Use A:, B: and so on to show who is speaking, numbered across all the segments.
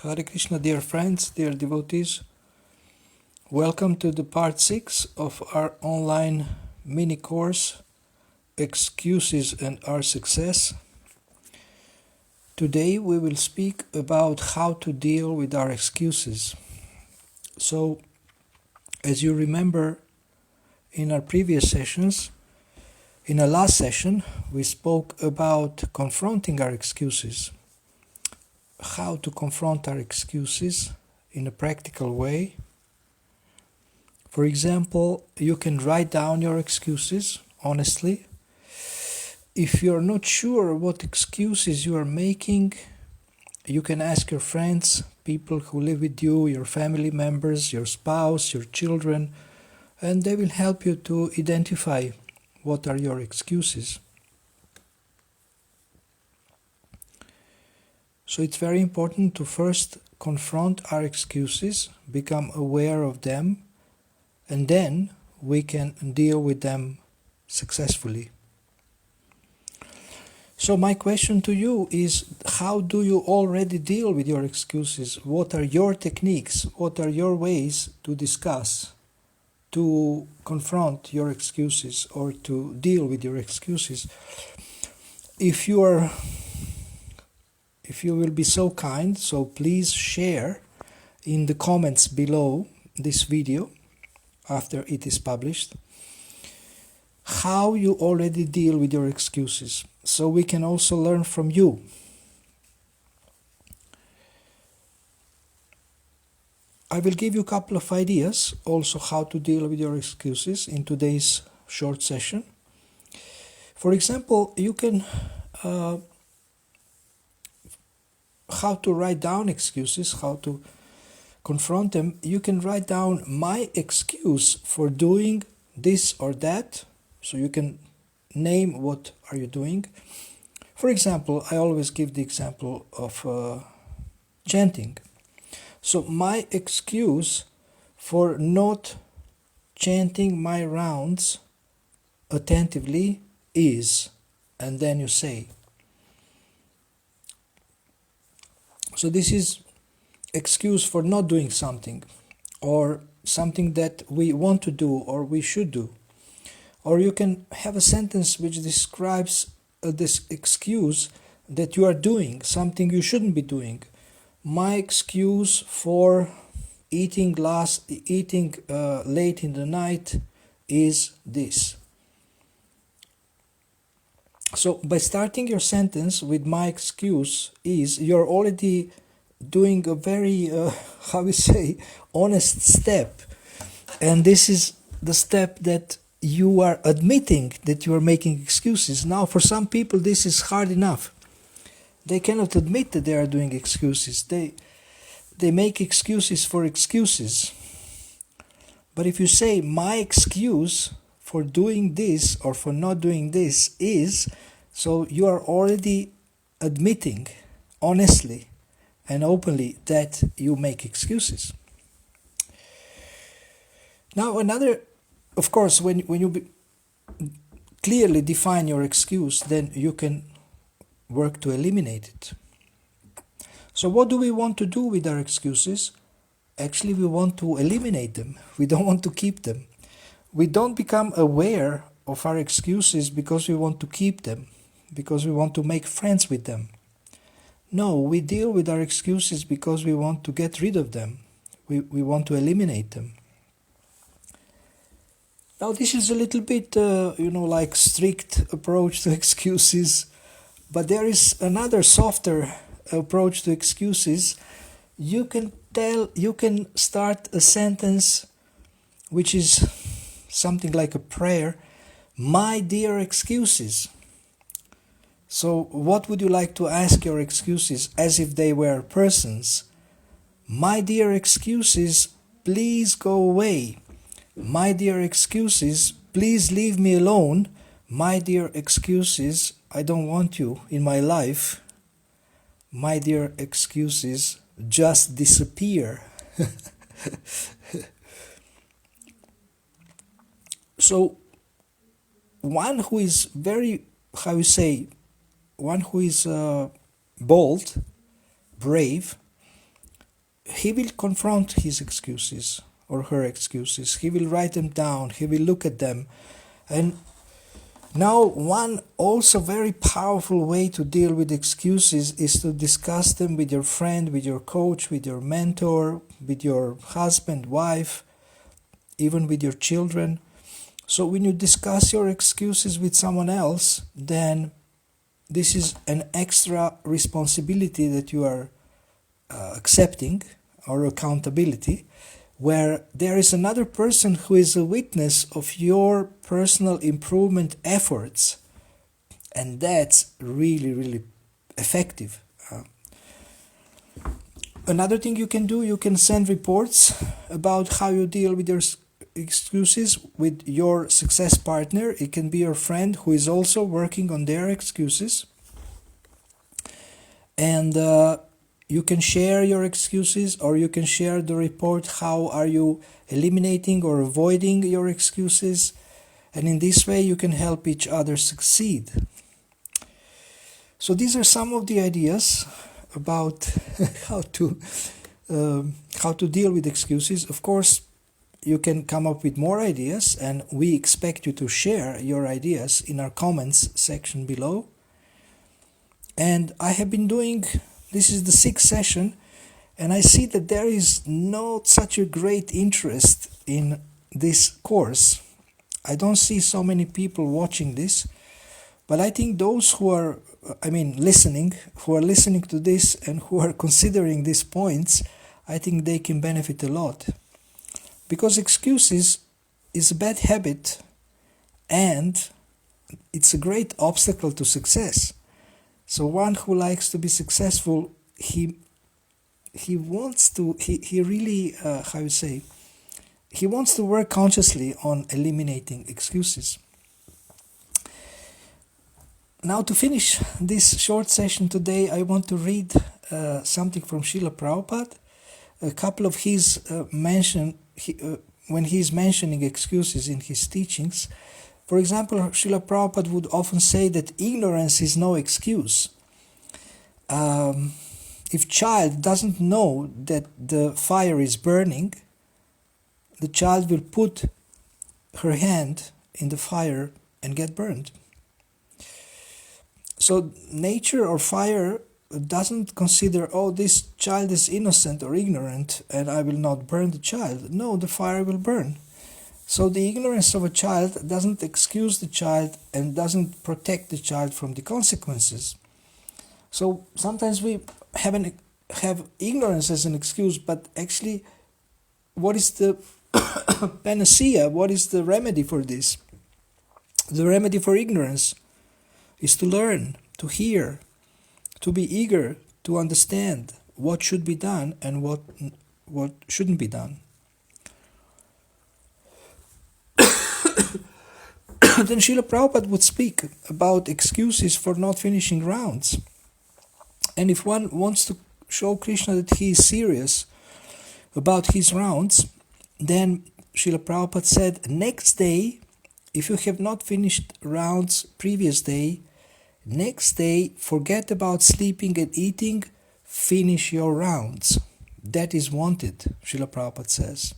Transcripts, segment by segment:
A: Hare Krishna, dear friends, dear devotees. Welcome to the part 6 of our online mini course, Excuses and Our Success. Today we will speak about how to deal with our excuses. So, as you remember in our previous sessions, in our last session, we spoke about confronting our excuses. How to confront our excuses in a practical way. For example, you can write down your excuses honestly. If you're not sure what excuses you are making, you can ask your friends, people who live with you, your family members, your spouse, your children, and they will help you to identify what are your excuses. So it's very important to first confront our excuses, become aware of them, and then we can deal with them successfully. So my question to you is, how do you already deal with your excuses? What are your techniques? What are your ways to discuss, to confront your excuses or to deal with your excuses? If you will be so kind, so please share in the comments below this video after it is published how you already deal with your excuses, so we can also learn from you. I will give you a couple of ideas also how to deal with your excuses in today's short session. For example, you can how to write down excuses, how to confront them. You can write down my excuse for doing this or that, so you can name what are you doing. For example, I always give the example of chanting. So my excuse for not chanting my rounds attentively is, and then you say. So this is excuse for not doing something, or something that we want to do or we should do. Or you can have a sentence which describes this excuse that you are doing something you shouldn't be doing. My excuse for eating late in the night is this. So by starting your sentence with my excuse is, you're already doing a very, honest step. And this is the step that you are admitting that you are making excuses. Now, for some people, this is hard enough. They cannot admit that they are doing excuses. They make excuses for excuses. But if you say, my excuse for doing this or for not doing this is, so you are already admitting honestly and openly that you make excuses. Now another, of course, when you clearly define your excuse, then you can work to eliminate it. So what do we want to do with our excuses? Actually, we want to eliminate them. We don't want to keep them. We don't become aware of our excuses because we want to keep them, because we want to make friends with them. No, we deal with our excuses because we want to get rid of them. We want to eliminate them. Now this is a little bit, like strict approach to excuses, but there is another softer approach to excuses. You can start a sentence which is something like a prayer, my dear excuses. So what would you like to ask your excuses as if they were persons? My dear excuses, please go away. My dear excuses, please leave me alone. My dear excuses, I don't want you in my life. My dear excuses, just disappear. So, one who is very, one who is bold, brave, he will confront his excuses or her excuses. He will write them down. He will look at them. And now, one also very powerful way to deal with excuses is to discuss them with your friend, with your coach, with your mentor, with your husband, wife, even with your children. So when you discuss your excuses with someone else, then this is an extra responsibility that you are accepting, or accountability, where there is another person who is a witness of your personal improvement efforts. And that's really, really effective. Another thing you can do, you can send reports about how you deal with your excuses with your success partner. It can be your friend who is also working on their excuses. And you can share your excuses, or you can share the report, how are you eliminating or avoiding your excuses. And in this way you can help each other succeed. So these are some of the ideas about how to deal with excuses. Of course, you can come up with more ideas, and we expect you to share your ideas in our comments section below. And I have been doing, this is the 6th session, and I see that there is not such a great interest in this course. I don't see so many people watching this, but I think those who are, listening to this and who are considering these points, I think they can benefit a lot. Because excuses is a bad habit, and it's a great obstacle to success. So one who likes to be successful, he wants to, he really, he wants to work consciously on eliminating excuses. Now, to finish this short session today, I want to read something from Sheila Prophet. A couple of his when he's mentioning excuses in his teachings. For example, Sheila Prophet would often say that ignorance is no excuse. If child doesn't know that the fire is burning, the child will put her hand in the fire and get burned. So nature or fire doesn't consider, oh, this child is innocent or ignorant and I will not burn the child. No, the fire will burn. So the ignorance of a child doesn't excuse the child and doesn't protect the child from the consequences. So sometimes we have ignorance as an excuse, but actually, what is the panacea? What is the remedy for this? The remedy for ignorance is to learn, to hear, to be eager to understand what should be done and what shouldn't be done. Then Sheila Prophet would speak about excuses for not finishing rounds. And if one wants to show Krishna that he is serious about his rounds, then Sheila Prophet said, next day, if you have not finished rounds previous day, next day, forget about sleeping and eating, finish your rounds. That is wanted, Sheila Prophet says.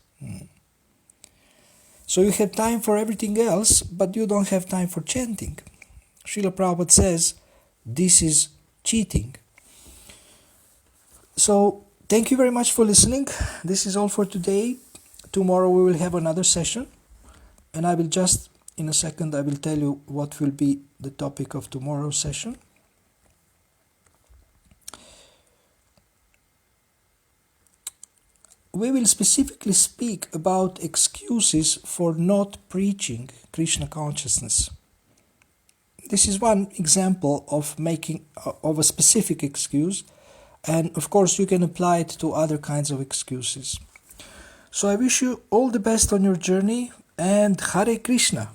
A: So you have time for everything else, but you don't have time for chanting. Sheila Prophet says, this is cheating. So, thank you very much for listening. This is all for today. Tomorrow we will have another session. And I will just, in a second, I will tell you what will be the topic of tomorrow's session. We will specifically speak about excuses for not preaching Krishna consciousness. This is one example of a specific excuse, and of course you can apply it to other kinds of excuses. So I wish you all the best on your journey, and Hare Krishna.